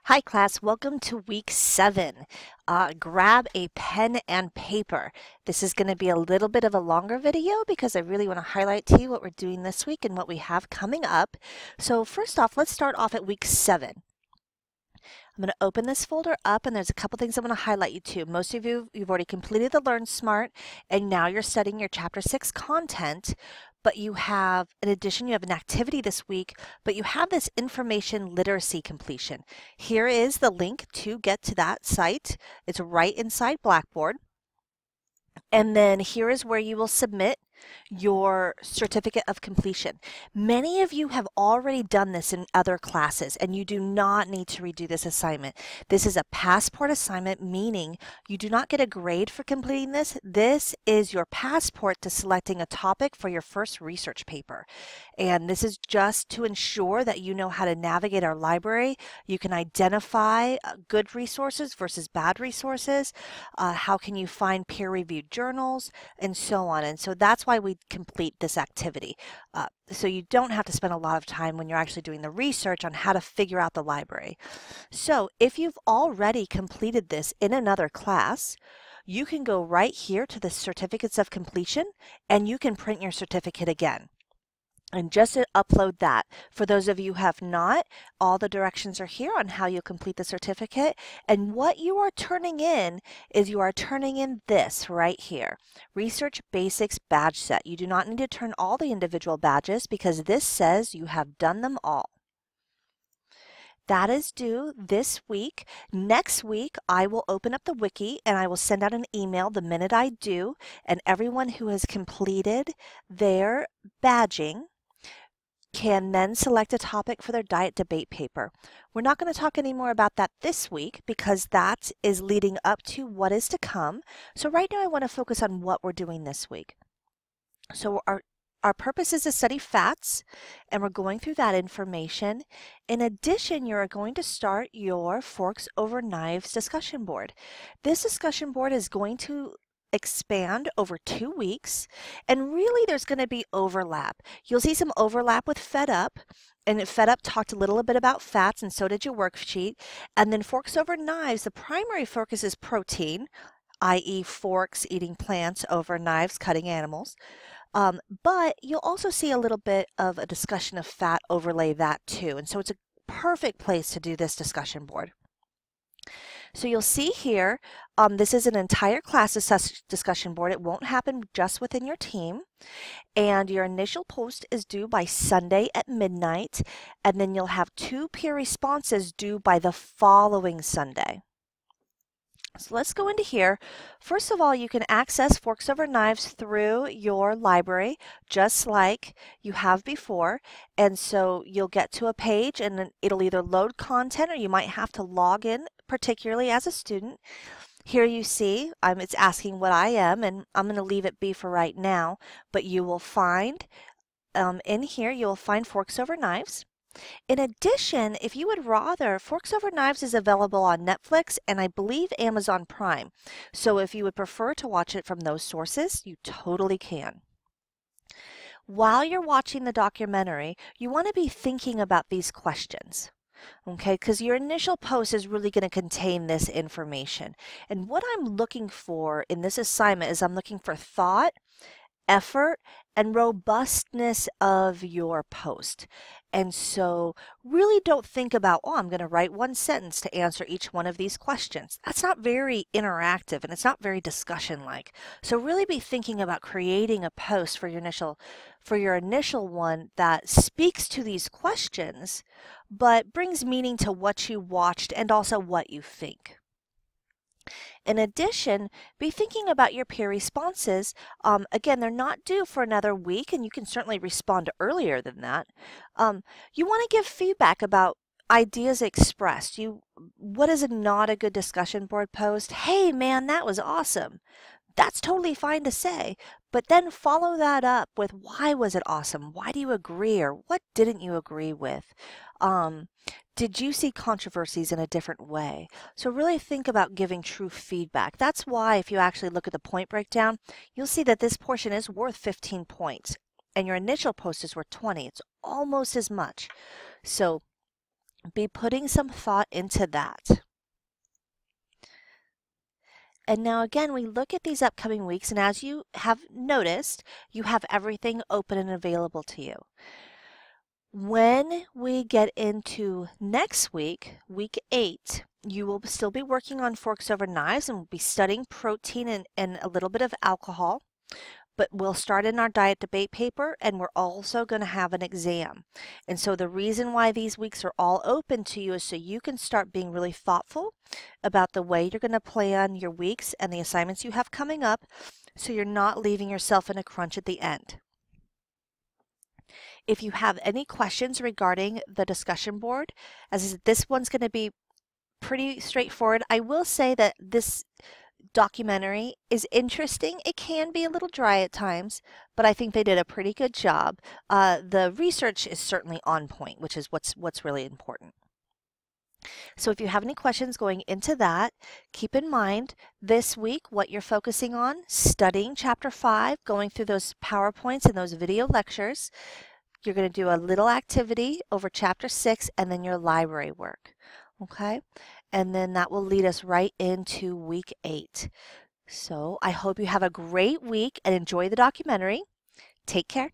Hi class, welcome to week 7. Grab a pen and paper. This is going to be a little bit of a longer video because I really want to highlight to you what we're doing this week and what we have coming up. So first off, let's start off at week 7. I'm going to open this folder up and there's a couple things I want to highlight you to. Most of you've already completed the Learn Smart and now you're studying your Chapter 6 content, but you have, in addition, you have an activity this week, but you have this information literacy completion. Here is the link to get to that site. It's right inside Blackboard. And then here is where you will submit your certificate of completion. Many of you have already done this in other classes and you do not need to redo this assignment. This is a passport assignment, meaning you do not get a grade for completing this. This is your passport to selecting a topic for your first research paper. And this is just to ensure that you know how to navigate our library. You can identify good resources versus bad resources. How can you find peer-reviewed journals and so on. And so that's why we complete this activity. So you don't have to spend a lot of time when you're actually doing the research on how to figure out the library. So if you've already completed this in another class, you can go right here to the certificates of completion and you can print your certificate again. And just to upload that. For those of you who have not, all the directions are here on how you'll complete the certificate. And what you are turning in is you are turning in this right here, Research Basics Badge Set. You do not need to turn all the individual badges because this says you have done them all. That is due this week. Next week, I will open up the wiki and I will send out an email the minute I do. And everyone who has completed their badging can then select a topic for their diet debate paper. We're not going to talk any more about that this week because that is leading up to what is to come. So right now I want to focus on what we're doing this week. So our purpose is to study fats, and we're going through that information. In addition, you're going to start your Forks Over Knives discussion board. This discussion board is going to expand over 2 weeks, and really there's going to be overlap. You'll see some overlap with Fed Up, and Fed Up talked a little bit about fats, and so did your worksheet. And then Forks Over Knives, the primary focus is protein, i.e. forks, eating plants, over knives, cutting animals. But you'll also see a little bit of a discussion of fat overlay that too, and so it's a perfect place to do this discussion board. So you'll see here, this is an entire class discussion board. It won't happen just within your team. And your initial post is due by Sunday at midnight. And then you'll have 2 peer responses due by the following Sunday. So let's go into here. First of all, you can access Forks Over Knives through your library, just like you have before. And so you'll get to a page and then it'll either load content or you might have to log in, particularly as a student. Here you see, it's asking what I am, and I'm going to leave it be for right now, but you will find, in here, you will find Forks Over Knives. In addition, if you would rather, Forks Over Knives is available on Netflix and I believe Amazon Prime. So if you would prefer to watch it from those sources, you totally can. While you're watching the documentary, you want to be thinking about these questions. Okay, because your initial post is really going to contain this information. And what I'm looking for in this assignment is I'm looking for thought, effort, and robustness of your post. And so really don't think about, oh, I'm going to write 1 sentence to answer each one of these questions. That's not very interactive and it's not very discussion-like. So really be thinking about creating a post for your initial one that speaks to these questions, but brings meaning to what you watched and also what you think. In addition, be thinking about your peer responses. Again, they're not due for another week, and you can certainly respond earlier than that. You want to give feedback about ideas expressed. What is not a good discussion board post? Hey, man, that was awesome. That's totally fine to say, but then follow that up with why was it awesome? Why do you agree, or what didn't you agree with? Did you see controversies in a different way? So really think about giving true feedback. That's why if you actually look at the point breakdown, you'll see that this portion is worth 15 points and your initial post is worth 20. It's almost as much. So be putting some thought into that. And now again, we look at these upcoming weeks, and as you have noticed, you have everything open and available to you. When we get into next week, week 8, you will still be working on Forks Over Knives and we'll be studying protein and a little bit of alcohol. But we'll start in our diet debate paper, and we're also going to have an exam. And so the reason why these weeks are all open to you is so you can start being really thoughtful about the way you're going to plan your weeks and the assignments you have coming up, so you're not leaving yourself in a crunch at the end. If you have any questions regarding the discussion board, as I said, this one's going to be pretty straightforward. I will say that this documentary is interesting. It can be a little dry at times, but I think they did a pretty good job. The research is certainly on point, which is what's really important. So if you have any questions going into that, keep in mind this week what you're focusing on, studying Chapter 5, going through those PowerPoints and those video lectures. You're going to do a little activity over Chapter 6 and then your library work. Okay? And then that will lead us right into week 8. So I hope you have a great week and enjoy the documentary. Take care.